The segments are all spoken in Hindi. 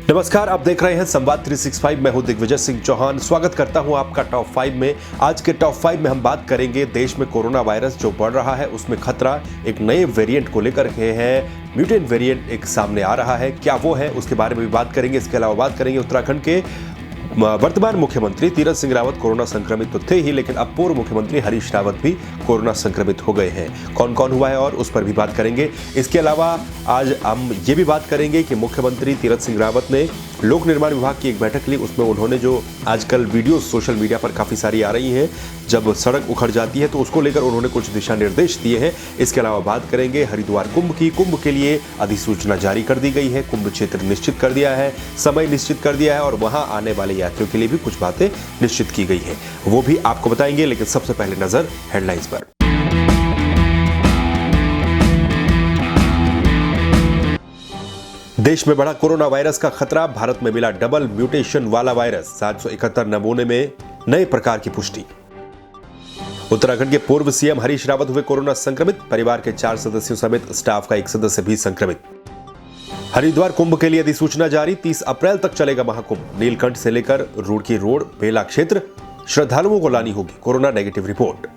नमस्कार, आप देख रहे हैं संवाद 365। मैं हूं दिग्विजय सिंह चौहान। स्वागत करता हूं आपका टॉप 5 में। आज के टॉप 5 में हम बात करेंगे देश में कोरोना वायरस जो बढ़ रहा है उसमें खतरा एक नए वेरिएंट को लेकर के है। म्यूटेंट वेरिएंट एक सामने आ रहा है, क्या वो है उसके बारे में भी बात करेंगे। इसके अलावा बात करेंगे उत्तराखंड के वर्तमान मुख्यमंत्री तीरथ सिंह रावत कोरोना संक्रमित तो थे ही, लेकिन अब पूर्व मुख्यमंत्री हरीश रावत भी कोरोना संक्रमित हो गए हैं। कौन कौन हुआ है और उस पर भी बात करेंगे। इसके अलावा आज हम ये भी बात करेंगे कि मुख्यमंत्री तीरथ सिंह रावत ने लोक निर्माण विभाग की एक बैठक ली। उसमें उन्होंने जो आजकल वीडियो सोशल मीडिया पर काफ़ी सारी आ रही हैं, जब सड़क उखड़ जाती है तो उसको लेकर उन्होंने कुछ दिशा निर्देश दिए हैं। इसके अलावा बात करेंगे हरिद्वार कुंभ की। कुंभ के लिए अधिसूचना जारी कर दी गई है, कुंभ क्षेत्र निश्चित कर दिया है, समय निश्चित कर दिया है और वहां आने वाले यात्रियों के लिए भी कुछ बातें निश्चित की गई है, वो भी आपको बताएंगे। लेकिन सबसे पहले नजर हेडलाइंस पर। देश में बढ़ा कोरोना वायरस का खतरा, भारत में मिला डबल म्यूटेशन वाला वायरस। 771 नमूने में नए प्रकार की पुष्टि। उत्तराखंड के पूर्व सीएम हरीश रावत हुए कोरोना संक्रमित, परिवार के 4 सदस्यों समेत स्टाफ का एक सदस्य भी संक्रमित। हरिद्वार कुंभ के लिए अधिसूचना जारी, 30 अप्रैल तक चलेगा महाकुंभ। नीलकंठ से लेकर रुड़की रोड बेला क्षेत्र श्रद्धालुओं को लानी होगी कोरोना नेगेटिव रिपोर्ट।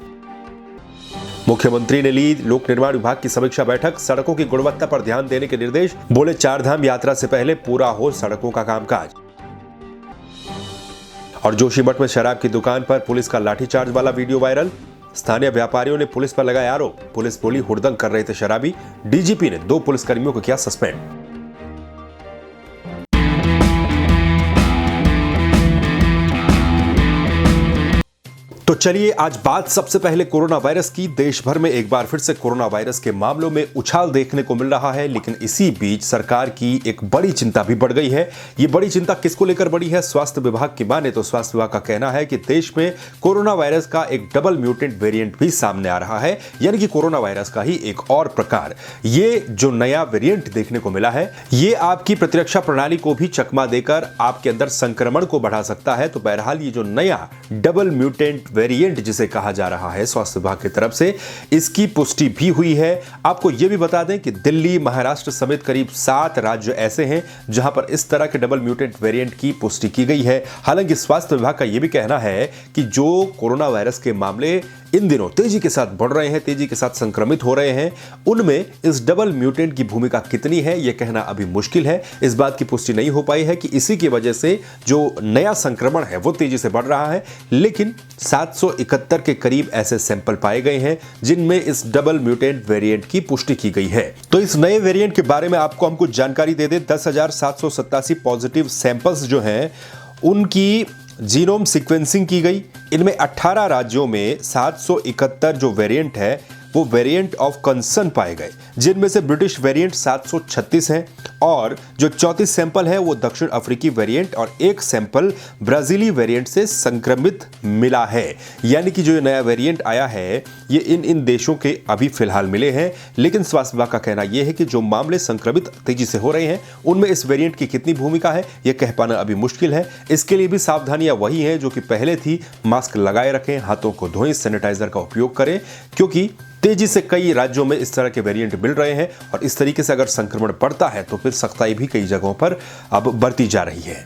मुख्यमंत्री ने ली लोक निर्माण विभाग की समीक्षा बैठक, सड़कों की गुणवत्ता पर ध्यान देने के निर्देश। बोले 4 धाम यात्रा से पहले पूरा हो सड़कों का कामकाज। और जोशीमठ में शराब की दुकान पर पुलिस का लाठीचार्ज वाला वीडियो वायरल, स्थानीय व्यापारियों ने पुलिस पर लगाया आरोप। पुलिस बोली हुड़दंग कर रहे थे शराबी। डीजीपी ने 2 पुलिसकर्मियों को किया सस्पेंड। तो चलिए आज बात सबसे पहले कोरोना वायरस की। देश भर में एक बार फिर से कोरोना वायरस के मामलों में उछाल देखने को मिल रहा है, लेकिन इसी बीच सरकार की एक बड़ी चिंता भी बढ़ गई है। ये बड़ी चिंता किसको लेकर बढ़ी है? स्वास्थ्य विभाग की माने तो स्वास्थ्य विभाग का कहना है कि देश में कोरोना वायरस का एक डबल म्यूटेंट वेरिएंट भी सामने आ रहा है, यानी कि कोरोना वायरस का ही एक और प्रकार। ये जो नया वेरिएंट देखने को मिला है, ये आपकी प्रतिरक्षा प्रणाली को भी चकमा देकर आपके अंदर संक्रमण को बढ़ा सकता है। तो बहरहाल ये जो नया डबल म्यूटेंट वेरिएंट जिसे कहा जा रहा है स्वास्थ्य विभाग की तरफ से, इसकी पुष्टि भी हुई है। आपको यह भी बता दें कि दिल्ली, महाराष्ट्र समेत करीब 7 राज्य ऐसे हैं जहां पर इस तरह के डबल म्यूटेंट वेरिएंट की पुष्टि की गई है। हालांकि स्वास्थ्य विभाग का यह भी कहना है कि जो कोरोना वायरस के मामले इन दिनों तेजी के साथ बढ़ रहे हैं, तेजी के साथ संक्रमित हो रहे हैं, उनमें इस डबल म्यूटेंट की भूमिका कितनी है यह कहना अभी मुश्किल है। इस बात की पुष्टि नहीं हो पाई है कि इसी की वजह से जो नया संक्रमण है वो तेजी से बढ़ रहा है, लेकिन 771 के करीब ऐसे सैंपल पाए गए हैं जिनमें इस डबल म्यूटेंट वेरिएंट की पुष्टि की गई है। तो इस नए वेरिएंट के बारे में आपको हम कुछ जानकारी दे दें। 10,787 पॉजिटिव सैंपल्स जो हैं उनकी जीनोम सीक्वेंसिंग की गई। इनमें 18 राज्यों में 771 जो वेरिएंट है वो वेरिएंट ऑफ कंसर्न पाए गए, जिनमें से ब्रिटिश वेरिएंट 736 हैं और जो 34 सैंपल है वो दक्षिण अफ्रीकी वेरिएंट और 1 सैंपल ब्राजीली वेरिएंट से संक्रमित मिला है। यानी कि जो नया वेरिएंट आया है ये इन देशों के अभी फिलहाल मिले हैं, लेकिन स्वास्थ्य विभाग का कहना यह है कि जो मामले संक्रमित तेजी से हो रहे हैं उनमें इस वेरिएंट की कितनी भूमिका है यह कह पाना अभी मुश्किल है। इसके लिए भी सावधानियां वही हैं जो कि पहले थी। मास्क लगाए रखें, हाथों को धोएं, सैनिटाइजर का उपयोग करें, क्योंकि तेजी से कई राज्यों में इस तरह के वेरिएंट मिल रहे हैं और इस तरीके से अगर संक्रमण बढ़ता है तो फिर सख्ताई भी कई जगहों पर अब बरती जा रही है।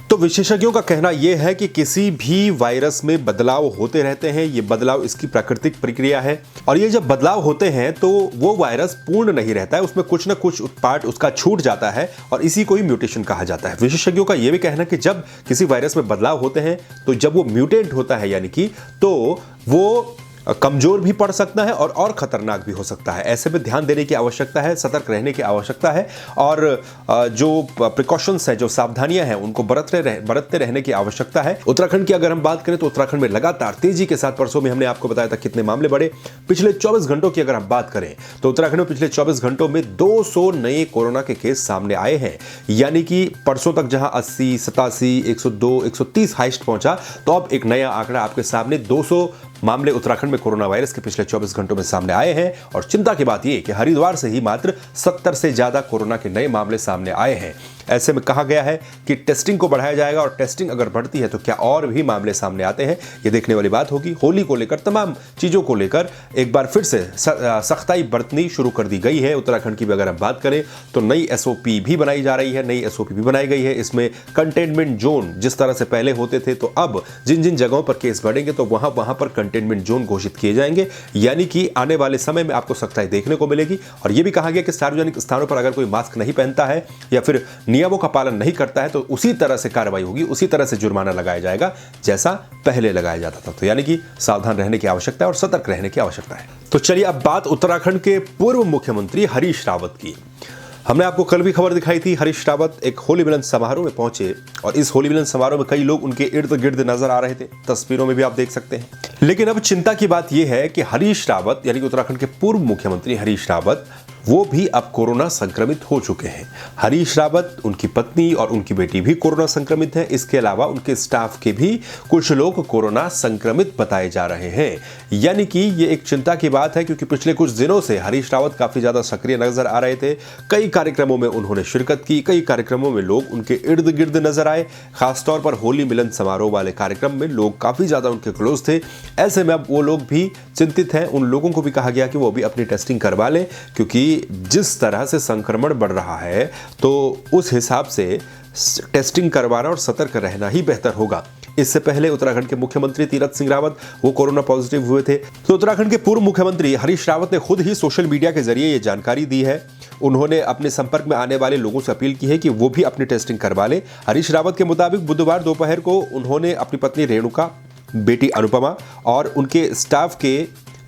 तो विशेषज्ञों का कहना यह है कि किसी भी वायरस में बदलाव होते रहते हैं। ये बदलाव इसकी प्राकृतिक प्रक्रिया है और ये जब बदलाव होते हैं तो वो वायरस पूर्ण नहीं रहता है, उसमें कुछ ना कुछ पार्ट उसका छूट जाता है और इसी को ही म्यूटेशन कहा जाता है। विशेषज्ञों का यह भी कहना है कि जब किसी वायरस में बदलाव होते हैं तो जब वो म्यूटेंट होता है यानी कि तो वो कमजोर भी पड़ सकता है और खतरनाक भी हो सकता है। ऐसे में ध्यान देने की आवश्यकता है, सतर्क रहने की आवश्यकता है और जो प्रिकॉशंस है, जो सावधानियां हैं उनको बरतते रहने की आवश्यकता है। उत्तराखंड की अगर हम बात करें तो उत्तराखंड में लगातार तेजी के साथ, परसों में हमने आपको बताया था कितने मामले बढ़े। पिछले 24 घंटों की अगर हम बात करें तो उत्तराखंड में पिछले 24 घंटों में 200 नए कोरोना के केस सामने आए हैं। यानी कि परसों तक जहां 80, 87, 102, 130 हाईएस्ट पहुंचा, तो अब एक नया आंकड़ा आपके सामने 200 मामले उत्तराखंड में कोरोना वायरस के पिछले 24 घंटों में सामने आए हैं। और चिंता की बात यह कि हरिद्वार से ही मात्र 70 से ज्यादा कोरोना के नए मामले सामने आए हैं। ऐसे में कहा गया है कि टेस्टिंग को बढ़ाया जाएगा और टेस्टिंग अगर बढ़ती है तो क्या और भी मामले सामने आते हैं, ये देखने वाली बात होगी। होली को लेकर, तमाम चीज़ों को लेकर एक बार फिर से सख्ताई बरतनी शुरू कर दी गई है। उत्तराखंड की भी अगर हम बात करें तो नई एसओपी भी बनाई जा रही है, नई एसओपी भी बनाई गई है। इसमें कंटेनमेंट जोन जिस तरह से पहले होते थे, तो अब जिन जिन जगहों पर केस बढ़ेंगे तो वहां पर कंटेनमेंट जोन घोषित किए जाएंगे, यानी कि आने वाले समय में आपको सख्ताई देखने को मिलेगी। और यह भी कहा गया कि सार्वजनिक स्थानों पर अगर कोई मास्क नहीं पहनता है या फिर नियमों का पालन नहीं करता है तो उसी तरह से कार्रवाई होगी, उसी तरह से जुर्माना लगाया जाएगा जैसा पहले लगाया जाता था। तो यानी कि सावधान रहने की आवश्यकता है और सतर्क रहने की आवश्यकता है। तो चलिए अब बात उत्तराखंड के पूर्व मुख्यमंत्री हरीश रावत की। हमने आपको कल भी खबर दिखाई थी, हरीश रावत एक होली मिलन समारोह में पहुंचे और इस होली मिलन समारोह में कई लोग उनके इर्द गिर्द नजर आ रहे थे, तस्वीरों में भी आप देख सकते हैं। लेकिन अब चिंता की बात यह है कि हरीश रावत यानी कि उत्तराखंड के पूर्व मुख्यमंत्री हरीश रावत वो भी अब कोरोना संक्रमित हो चुके हैं। हरीश रावत, उनकी पत्नी और उनकी बेटी भी कोरोना संक्रमित हैं। इसके अलावा उनके स्टाफ के भी कुछ लोग कोरोना संक्रमित बताए जा रहे हैं। यानी कि ये एक चिंता की बात है, क्योंकि पिछले कुछ दिनों से हरीश रावत काफी ज्यादा सक्रिय नजर आ रहे थे। कई कार्यक्रमों में उन्होंने शिरकत की, कई कार्यक्रमों में लोग उनके इर्द गिर्द नजर आए। खासतौर पर होली मिलन समारोह वाले कार्यक्रम में लोग काफी ज्यादा उनके क्लोज थे। ऐसे में अब वो लोग भी चिंतित हैं। उन लोगों को भी कहा गया कि वो भी अपनी टेस्टिंग करवा लें, क्योंकि जिस तरह से संक्रमण बढ़ रहा है तो उस हिसाब से टेस्टिंग करवाना और सतर्क रहना ही बेहतर होगा। इससे पहले उत्तराखंड के मुख्यमंत्री तीरथ सिंह रावत वो कोरोना पॉजिटिव हुए थे। तो उत्तराखंड के पूर्व मुख्यमंत्री हरीश रावत ने खुद ही सोशल मीडिया के जरिए ये जानकारी दी है। उन्होंने अपने संपर्क में आने वाले लोगों से अपील की है कि वो भी अपनी टेस्टिंग करवा लें। हरीश रावत के मुताबिक बुधवार दोपहर को उन्होंने अपनी पत्नी रेणुका, बेटी अनुपमा और उनके स्टाफ के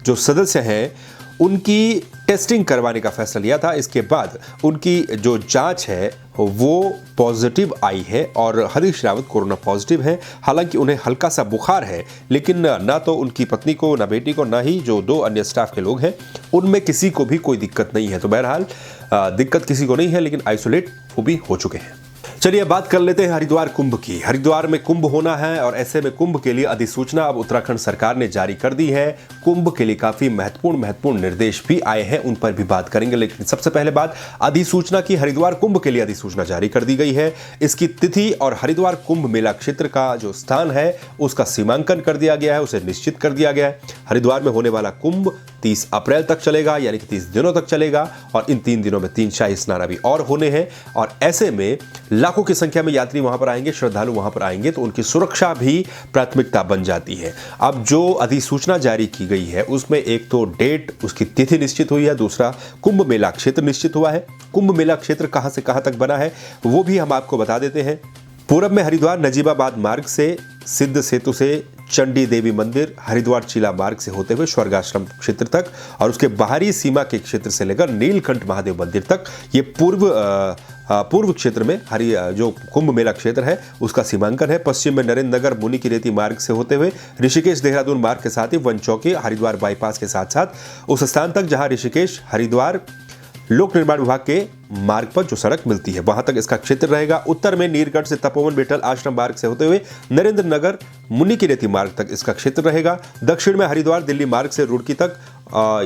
जो सदस्य हैं उनकी टेस्टिंग करवाने का फैसला लिया था। इसके बाद उनकी जो जांच है वो पॉजिटिव आई है और हरीश रावत कोरोना पॉजिटिव है। हालांकि उन्हें हल्का सा बुखार है, लेकिन ना तो उनकी पत्नी को, ना बेटी को, ना ही जो 2 अन्य स्टाफ के लोग हैं उनमें किसी को भी कोई दिक्कत नहीं है। तो बहरहाल दिक्कत किसी को नहीं है, लेकिन आइसोलेट वो भी हो चुके हैं। चलिए बात कर लेते हैं हरिद्वार कुंभ की। हरिद्वार में कुंभ होना है और ऐसे में कुंभ के लिए अधिसूचना अब उत्तराखंड सरकार ने जारी कर दी है। कुंभ के लिए काफी महत्वपूर्ण निर्देश भी आए हैं, उन पर भी बात करेंगे। लेकिन सबसे पहले बात अधिसूचना की। हरिद्वार कुंभ के लिए अधिसूचना जारी कर दी गई है। इसकी तिथि और हरिद्वार कुंभ मेला क्षेत्र का जो स्थान है उसका सीमांकन कर दिया गया है, उसे निश्चित कर दिया गया है। हरिद्वार में होने वाला कुंभ 30 अप्रैल तक चलेगा, यानी कि 30 दिनों तक चलेगा और इन 3 दिनों में 3 शाही स्नान भी और होने हैं। और ऐसे में लाखों की संख्या में यात्री वहां पर आएंगे, श्रद्धालु वहां पर आएंगे, तो उनकी सुरक्षा भी प्राथमिकता बन जाती है। अब जो अधिसूचना जारी की गई है उसमें एक तो डेट, उसकी तिथि निश्चित हुई है, दूसरा कुंभ मेला क्षेत्र निश्चित हुआ है। कुंभ मेला क्षेत्र कहां से कहां तक बना है वो भी हम आपको बता देते हैं। पूरब में हरिद्वार नजीबाबाद मार्ग से सिद्ध सेतु से चंडी देवी मंदिर, हरिद्वार चिला मार्ग से होते हुए स्वर्गाश्रम क्षेत्र तक और उसके बाहरी सीमा के क्षेत्र से लेकर नीलकंठ महादेव मंदिर तक, ये पूर्व क्षेत्र में जो कुंभ मेला क्षेत्र है उसका सीमांकन है। पश्चिम में नरेंद्र नगर मुनि की रेती मार्ग से होते हुए ऋषिकेश देहरादून मार्ग के साथ ही वन चौकी हरिद्वार बाईपास के साथ साथ उस स्थान तक जहां ऋषिकेश हरिद्वार लोक निर्माण विभाग के मार्ग पर जो सड़क मिलती है वहां तक इसका क्षेत्र रहेगा। उत्तर में नीरगढ़ से तपोवन बेटल आश्रम मार्ग से होते हुए नरेंद्र नगर मुनि की रेती मार्ग तक इसका क्षेत्र रहेगा। दक्षिण में हरिद्वार दिल्ली मार्ग से रुड़की तक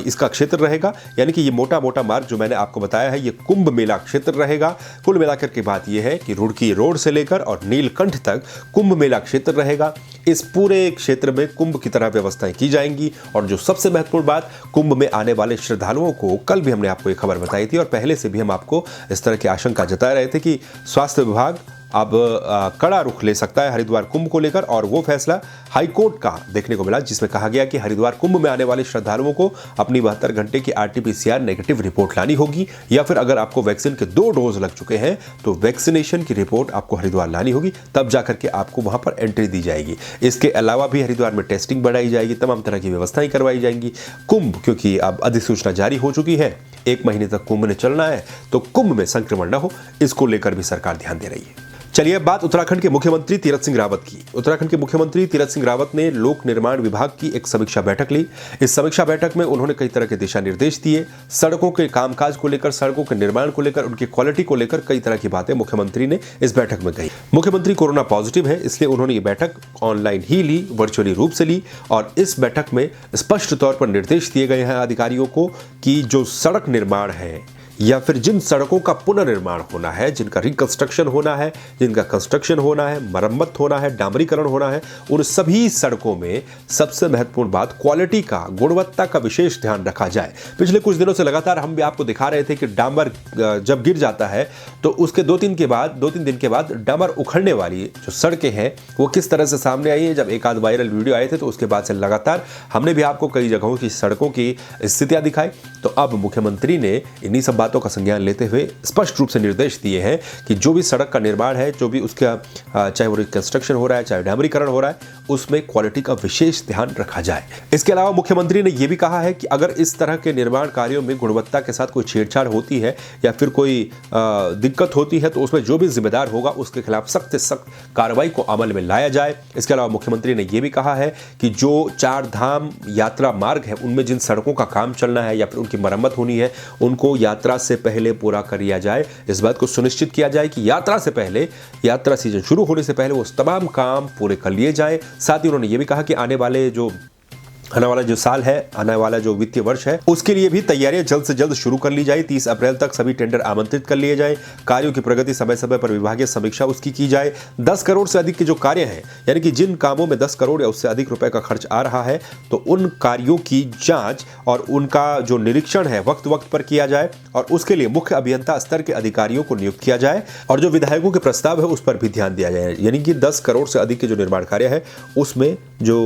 इसका क्षेत्र रहेगा। यानी कि ये मोटा मार्ग जो मैंने आपको बताया है ये कुंभ मेला क्षेत्र रहेगा। कुल मिलाकर के बात यह है कि रुड़की रोड से लेकर और नीलकंठ तक कुंभ मेला क्षेत्र रहेगा। इस पूरे क्षेत्र में कुंभ की तरह व्यवस्थाएं की जाएंगी। और जो सबसे महत्वपूर्ण बात, कुंभ में आने वाले श्रद्धालुओं को कल भी हमने आपको एक खबर बताई थी और पहले से भी हम आपको इस तरह की आशंका जता रहे थे कि स्वास्थ्य विभाग अब कड़ा रुख ले सकता है हरिद्वार कुंभ को लेकर। और वो फैसला हाईकोर्ट का देखने को मिला, जिसमें कहा गया कि हरिद्वार कुंभ में आने वाले श्रद्धालुओं को अपनी 72 घंटे की RT-PCR नेगेटिव रिपोर्ट लानी होगी, या फिर अगर आपको वैक्सीन के 2 डोज लग चुके हैं तो वैक्सीनेशन की रिपोर्ट आपको हरिद्वार लानी होगी, तब जाकर के आपको वहां पर एंट्री दी जाएगी। इसके अलावा भी हरिद्वार में टेस्टिंग बढ़ाई जाएगी, तमाम तरह की व्यवस्थाएं करवाई जाएंगी। कुंभ, क्योंकि अब अधिसूचना जारी हो चुकी है, 1 महीने तक कुंभ ने चलना है, तो कुंभ में संक्रमण न हो इसको लेकर भी सरकार ध्यान दे रही है। चलिए बात उत्तराखंड के मुख्यमंत्री तीरथ सिंह रावत की। उत्तराखंड के मुख्यमंत्री तीरथ सिंह रावत ने लोक निर्माण विभाग की एक समीक्षा बैठक ली। इस समीक्षा बैठक में उन्होंने कई तरह के दिशा निर्देश दिए। सड़कों के कामकाज को लेकर, सड़कों के निर्माण को लेकर, उनकी क्वालिटी को लेकर कई तरह की बातें मुख्यमंत्री ने इस बैठक में कही। मुख्यमंत्री कोरोना पॉजिटिव है, इसलिए उन्होंने ये बैठक ऑनलाइन ही ली, वर्चुअली रूप से ली। और इस बैठक में स्पष्ट तौर पर निर्देश दिए गए हैं अधिकारियों को कि जो सड़क निर्माण है या फिर जिन सड़कों का पुनर्निर्माण होना है, जिनका रिकंस्ट्रक्शन होना है, जिनका कंस्ट्रक्शन होना है, मरम्मत होना है, डामरीकरण होना है, उन सभी सड़कों में सबसे महत्वपूर्ण बात क्वालिटी का, गुणवत्ता का विशेष ध्यान रखा जाए। पिछले कुछ दिनों से लगातार हम भी आपको दिखा रहे थे कि डामर जब गिर जाता है तो उसके 2-3 दिन के बाद डामर उखड़ने वाली जो सड़कें हैं वो किस तरह से सामने आई है। जब एक आध वायरल वीडियो आए थे तो उसके बाद से लगातार हमने भी आपको कई जगहों की सड़कों की स्थितियां दिखाई। तो अब मुख्यमंत्री ने इन्हीं सब बातों का संज्ञान लेते हुए स्पष्ट रूप से निर्देश दिए हैं कि जो भी सड़क का निर्माण है, जो भी उसका चाहे वो रिकंस्ट्रक्शन हो रहा है, चाहे डामरीकरण हो रहा है, उसमें क्वालिटी का विशेष ध्यान रखा जाए। इसके अलावा मुख्यमंत्री ने यह भी कहा है कि अगर इस तरह के निर्माण कार्यों में गुणवत्ता के साथ कोई छेड़छाड़ होती है या फिर कोई दिक्कत होती है तो उसमें जो भी जिम्मेदार होगा उसके खिलाफ सख्त से सख्त कार्रवाई को अमल में लाया जाए। इसके अलावा मुख्यमंत्री ने यह भी कहा है कि जो 4 धाम यात्रा मार्ग है उनमें जिन सड़कों का काम चलना है या फिर उनकी मरम्मत होनी है उनको यात्रा से पहले पूरा कर लिया जाए। इस बात को सुनिश्चित किया जाए कि यात्रा से पहले, यात्रा सीजन शुरू होने से पहले वो तमाम काम पूरे कर लिए जाए। साथ ही उन्होंने ये भी कहा कि आने वाला जो साल है, आने वाला जो वित्तीय वर्ष है, उसके लिए भी तैयारियां जल्द से जल्द शुरू कर ली जाए। 30 अप्रैल तक सभी टेंडर आमंत्रित कर लिए जाए। कार्यों की प्रगति समय समय पर विभागीय समीक्षा उसकी की जाए। 10 करोड़ से अधिक के जो कार्य हैं, यानी कि जिन कामों में 10 करोड़ या उससे अधिक रुपए का खर्च आ रहा है, तो उन कार्यों की जांच और उनका जो निरीक्षण है वक्त वक्त पर किया जाए और उसके लिए मुख्य अभियंता स्तर के अधिकारियों को नियुक्त किया जाए और जो विधायकों के प्रस्ताव है उस पर भी ध्यान दिया जाए। यानी कि 10 करोड़ से अधिक के जो निर्माण कार्य है उसमें जो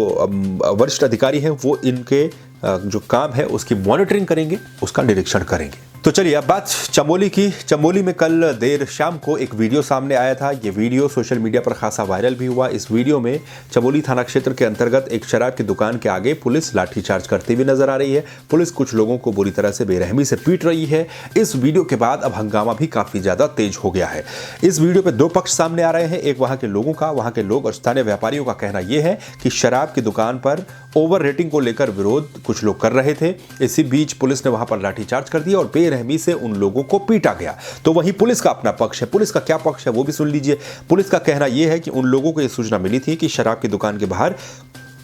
वरिष्ठ अधिकारी हैं वो इनके जो काम है उसकी मॉनिटरिंग करेंगे, उसका निरीक्षण करेंगे। तो चलिए अब बात चमोली की। चमोली में कल देर शाम को एक वीडियो सामने आया था। ये वीडियो सोशल मीडिया पर खासा वायरल भी हुआ। इस वीडियो में चमोली थाना क्षेत्र के अंतर्गत एक शराब की दुकान के आगे पुलिस लाठीचार्ज करती हुई नजर आ रही है। पुलिस कुछ लोगों को बुरी तरह से बेरहमी से पीट रही है। इस वीडियो के बाद अब हंगामा भी काफी ज्यादा तेज हो गया है। इस वीडियो पे 2 पक्ष सामने आ रहे हैं। एक वहां के लोगों का, वहां के लोग और स्थानीय व्यापारियों का कहना यह है कि शराब की दुकान पर ओवर रेटिंग को लेकर विरोध कुछ लोग कर रहे थे। इसी बीच पुलिस ने वहां पर लाठीचार्ज कर दिया और बेरहमी से उन लोगों को पीटा गया। तो वहीं पुलिस का अपना पक्ष है। पुलिस का क्या पक्ष है वो भी सुन लीजिए। पुलिस का कहना यह है कि उन लोगों को यह सूचना मिली थी कि शराब की दुकान के बाहर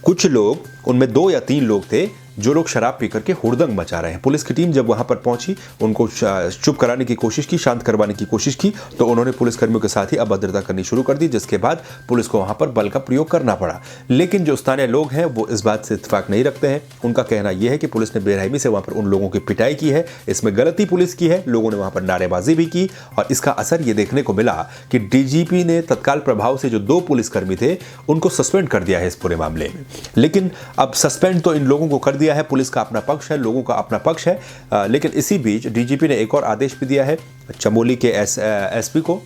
कुछ लोग, उनमें 2 या 3 लोग थे जो लोग शराब पी करके हुड़दंग मचा रहे हैं। पुलिस की टीम जब वहां पर पहुंची, उनको चुप कराने की कोशिश की, शांत करवाने की कोशिश की, तो उन्होंने पुलिसकर्मियों के साथ ही अभद्रता करनी शुरू कर दी, जिसके बाद पुलिस को वहां पर बल का प्रयोग करना पड़ा। लेकिन जो स्थानीय लोग हैं वो इस बात से इत्तेफाक नहीं रखते हैं। उनका कहना यह है कि पुलिस ने बेरहमी से वहां पर उन लोगों की पिटाई की है, इसमें गलती पुलिस की है। लोगों ने वहां पर नारेबाजी भी की और इसका असर ये देखने को मिला कि डीजीपी ने तत्काल प्रभाव से जो 2 पुलिसकर्मी थे उनको सस्पेंड कर दिया है इस पूरे मामले में। लेकिन अब सस्पेंड तो इन लोगों को कर दिया है, पुलिस का अपना पक्ष है, लोगों का अपना पक्ष है। लेकिन इसी बीच डीजीपी ने एक और आदेश भी दिया है चमोली के एसपी को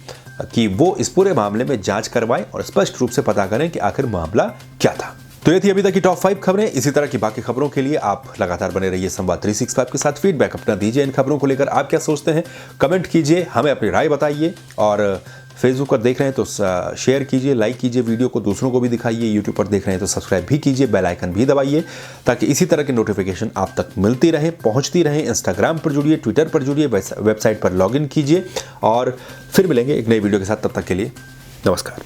कि वो इस पूरे मामले में जांच करवाएं और स्पष्ट रूप से पता करें कि आखिर मामला क्या था। तो ये थी अभी तक की टॉप 5 खबरें। इसी तरह की बाकी खबरों के लिए आप लगातार बने रहिए संवाद 365 के साथ। फीडबैक अपना दीजिए इन खबरों को लेकर, आप क्या सोचते हैं कमेंट कीजिए, हमें अपनी राय बताइए। और फेसबुक पर देख रहे हैं तो शेयर कीजिए, लाइक कीजिए, वीडियो को दूसरों को भी दिखाइए। यूट्यूब पर देख रहे हैं तो सब्सक्राइब भी कीजिए, बेल आइकन भी दबाइए ताकि इसी तरह की नोटिफिकेशन आप तक मिलती रहे, पहुंचती रहे। इंस्टाग्राम पर जुड़िए, ट्विटर पर जुड़िए, वेबसाइट पर लॉगिन कीजिए और फिर मिलेंगे एक नई वीडियो के साथ। तब तक के लिए नमस्कार।